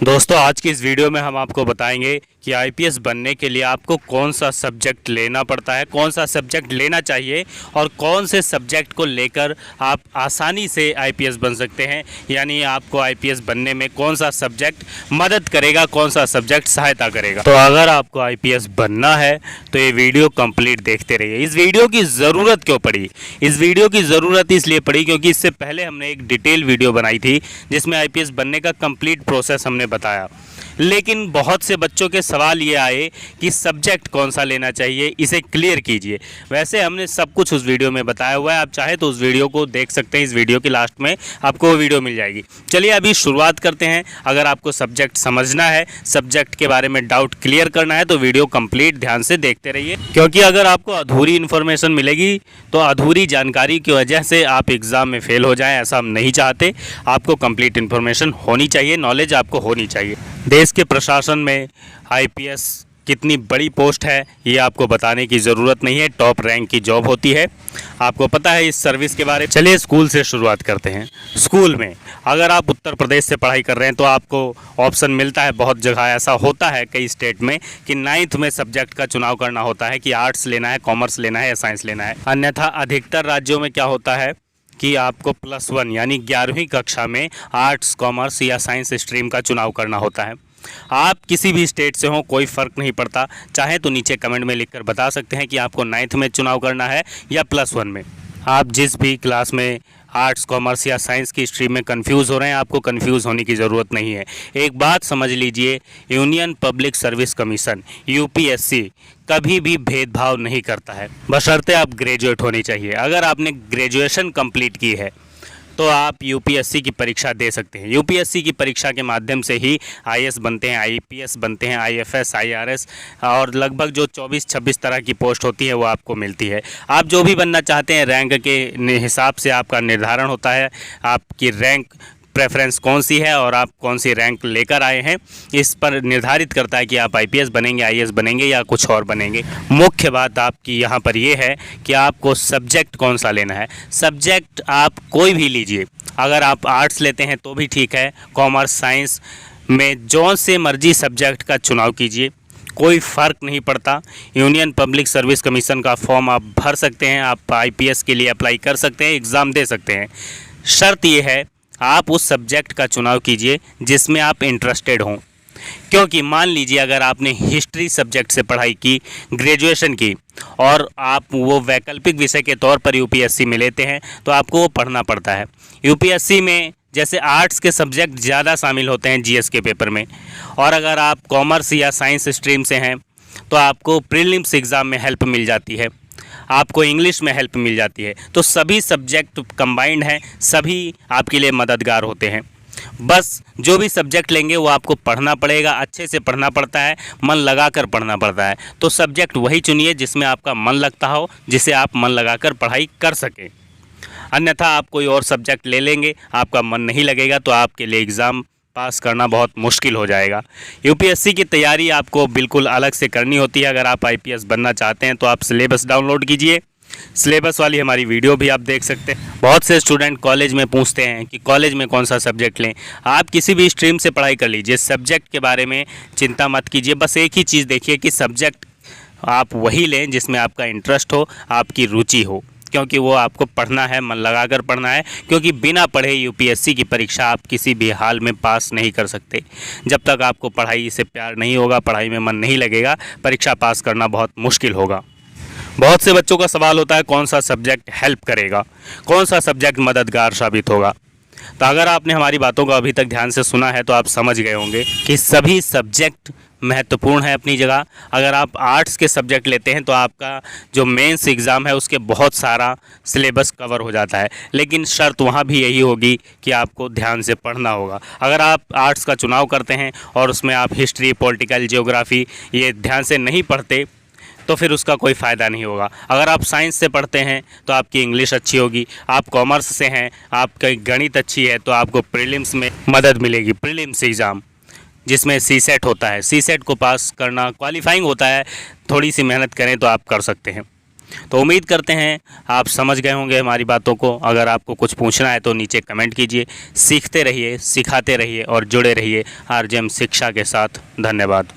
दोस्तों आज की इस वीडियो में हम आपको बताएंगे कि आईपीएस बनने के लिए आपको कौन सा सब्जेक्ट लेना पड़ता है, कौन सा सब्जेक्ट लेना चाहिए और कौन से सब्जेक्ट को लेकर आप आसानी से आईपीएस बन सकते हैं। यानी आपको आईपीएस बनने में कौन सा सब्जेक्ट मदद करेगा, कौन सा सब्जेक्ट सहायता करेगा। तो अगर आपको आईपीएस बनना है तो ये वीडियो कंप्लीट देखते रहिए। इस वीडियो की ज़रूरत क्यों पड़ी? इस वीडियो की ज़रूरत इसलिए पड़ी क्योंकि इससे पहले हमने एक डिटेल वीडियो बनाई थी जिसमें आईपीएस बनने का कंप्लीट प्रोसेस हमने बताया, लेकिन बहुत से बच्चों के सवाल ये आए कि सब्जेक्ट कौन सा लेना चाहिए, इसे क्लियर कीजिए। वैसे हमने सब कुछ उस वीडियो में बताया हुआ है, आप चाहे तो उस वीडियो को देख सकते हैं। इस वीडियो के लास्ट में आपको वो वीडियो मिल जाएगी। चलिए अभी शुरुआत करते हैं। अगर आपको सब्जेक्ट समझना है, सब्जेक्ट के बारे में डाउट क्लियर करना है तो वीडियो कंप्लीट ध्यान से देखते रहिए, क्योंकि अगर आपको अधूरी इन्फॉर्मेशन मिलेगी तो अधूरी जानकारी की वजह से आप एग्ज़ाम में फेल हो जाएं, ऐसा हम नहीं चाहते। आपको कंप्लीट इन्फॉर्मेशन होनी चाहिए, नॉलेज आपको होनी चाहिए। देश के प्रशासन में आईपीएस कितनी बड़ी पोस्ट है ये आपको बताने की ज़रूरत नहीं है। टॉप रैंक की जॉब होती है, आपको पता है इस सर्विस के बारे में। चलिए स्कूल से शुरुआत करते हैं। स्कूल में अगर आप उत्तर प्रदेश से पढ़ाई कर रहे हैं तो आपको ऑप्शन मिलता है, बहुत जगह ऐसा होता है कई स्टेट में कि 9th में सब्जेक्ट का चुनाव करना होता है कि आर्ट्स लेना है, कॉमर्स लेना है या साइंस लेना है। अन्यथा अधिकतर राज्यों में क्या होता है कि आपको +1 यानी 11वीं कक्षा में आर्ट्स, कॉमर्स या साइंस स्ट्रीम का चुनाव करना होता है। आप किसी भी स्टेट से हो कोई फ़र्क नहीं पड़ता, चाहे तो नीचे कमेंट में लिखकर बता सकते हैं कि आपको 9th में चुनाव करना है या +1 में। आप जिस भी क्लास में आर्ट्स, कॉमर्स या साइंस की स्ट्रीम में कंफ्यूज हो रहे हैं, आपको कंफ्यूज होने की ज़रूरत नहीं है। एक बात समझ लीजिए, union public service commission UPSC कभी भी भेदभाव नहीं करता है, बशर्ते आप ग्रेजुएट होनी चाहिए। अगर आपने ग्रेजुएशन कंप्लीट की है तो आप यूपीएससी की परीक्षा दे सकते हैं। यूपीएससी की परीक्षा के माध्यम से ही आईएएस बनते हैं, आईपीएस बनते हैं, आईएफएस, आईआरएस और लगभग जो 24-26 तरह की पोस्ट होती है वो आपको मिलती है। आप जो भी बनना चाहते हैं रैंक के हिसाब से आपका निर्धारण होता है। आपकी रैंक प्रेफरेंस कौन सी है और आप कौन सी रैंक लेकर आए हैं, इस पर निर्धारित करता है कि आप आईपीएस बनेंगे, आईएएस बनेंगे या कुछ और बनेंगे। मुख्य बात आपकी यहाँ पर यह है कि आपको सब्जेक्ट कौन सा लेना है। सब्जेक्ट आप कोई भी लीजिए, अगर आप आर्ट्स लेते हैं तो भी ठीक है, कॉमर्स, साइंस में जो से मर्जी सब्जेक्ट का चुनाव कीजिए, कोई फ़र्क नहीं पड़ता। यूनियन पब्लिक सर्विस कमीशन का फॉर्म आप भर सकते हैं, आप आईपीएस के लिए अप्लाई कर सकते हैं, एग्ज़ाम दे सकते हैं। शर्त यह है आप उस सब्जेक्ट का चुनाव कीजिए जिसमें आप इंटरेस्टेड हों। क्योंकि मान लीजिए अगर आपने हिस्ट्री सब्जेक्ट से पढ़ाई की, ग्रेजुएशन की, और आप वो वैकल्पिक विषय के तौर पर यूपीएससी में लेते हैं तो आपको वो पढ़ना पड़ता है। यूपीएससी में जैसे आर्ट्स के सब्जेक्ट ज़्यादा शामिल होते हैं जीएस के पेपर में, और अगर आप कॉमर्स या साइंस स्ट्रीम से हैं तो आपको प्रीलिम्स एग्ज़ाम में हेल्प मिल जाती है, आपको इंग्लिश में हेल्प मिल जाती है। तो सभी सब्जेक्ट कंबाइंड हैं, सभी आपके लिए मददगार होते हैं। बस जो भी सब्जेक्ट लेंगे वो आपको पढ़ना पड़ेगा, अच्छे से पढ़ना पड़ता है, मन लगाकर पढ़ना पड़ता है। तो सब्जेक्ट वही चुनिए जिसमें आपका मन लगता हो, जिसे आप मन लगाकर पढ़ाई कर सकें। अन्यथा आप कोई और सब्जेक्ट ले लेंगे, आपका मन नहीं लगेगा तो आपके लिए एग्ज़ाम पास करना बहुत मुश्किल हो जाएगा। यूपीएससी की तैयारी आपको बिल्कुल अलग से करनी होती है। अगर आप आईपीएस बनना चाहते हैं तो आप सिलेबस डाउनलोड कीजिए, सिलेबस वाली हमारी वीडियो भी आप देख सकते हैं। बहुत से स्टूडेंट कॉलेज में पूछते हैं कि कॉलेज में कौन सा सब्जेक्ट लें। आप किसी भी स्ट्रीम से पढ़ाई कर लीजिए, सब्जेक्ट के बारे में चिंता मत कीजिए। बस एक ही चीज़ देखिए कि सब्जेक्ट आप वही लें जिसमें आपका इंटरेस्ट हो, आपकी रुचि हो, क्योंकि वो आपको पढ़ना है, मन लगाकर पढ़ना है। क्योंकि बिना पढ़े यूपीएससी की परीक्षा आप किसी भी हाल में पास नहीं कर सकते। जब तक आपको पढ़ाई से प्यार नहीं होगा, पढ़ाई में मन नहीं लगेगा, परीक्षा पास करना बहुत मुश्किल होगा। बहुत से बच्चों का सवाल होता है कौन सा सब्जेक्ट हेल्प करेगा, कौन सा सब्जेक्ट मददगार साबित होगा। तो अगर आपने हमारी बातों को अभी तक ध्यान से सुना है तो आप समझ गए होंगे कि सभी सब्जेक्ट महत्वपूर्ण है अपनी जगह। अगर आप आर्ट्स के सब्जेक्ट लेते हैं तो आपका जो मेंस एग्ज़ाम है उसके बहुत सारा सिलेबस कवर हो जाता है, लेकिन शर्त वहाँ भी यही होगी कि आपको ध्यान से पढ़ना होगा। अगर आप आर्ट्स का चुनाव करते हैं और उसमें आप हिस्ट्री, पॉलिटिकल, ज्योग्राफी ये ध्यान से नहीं पढ़ते तो फिर उसका कोई फ़ायदा नहीं होगा। अगर आप साइंस से पढ़ते हैं तो आपकी इंग्लिश अच्छी होगी, आप कॉमर्स से हैं, आपकी गणित अच्छी है तो आपको प्रीलिम्स में मदद मिलेगी। प्रीलिम्स एग्ज़ाम जिसमें सीसेट होता है, सीसेट को पास करना क्वालिफाइंग होता है, थोड़ी सी मेहनत करें तो आप कर सकते हैं। तो उम्मीद करते हैं आप समझ गए होंगे हमारी बातों को। अगर आपको कुछ पूछना है तो नीचे कमेंट कीजिए। सीखते रहिए, सिखाते रहिए और जुड़े रहिए आरजेएम शिक्षा के साथ। धन्यवाद।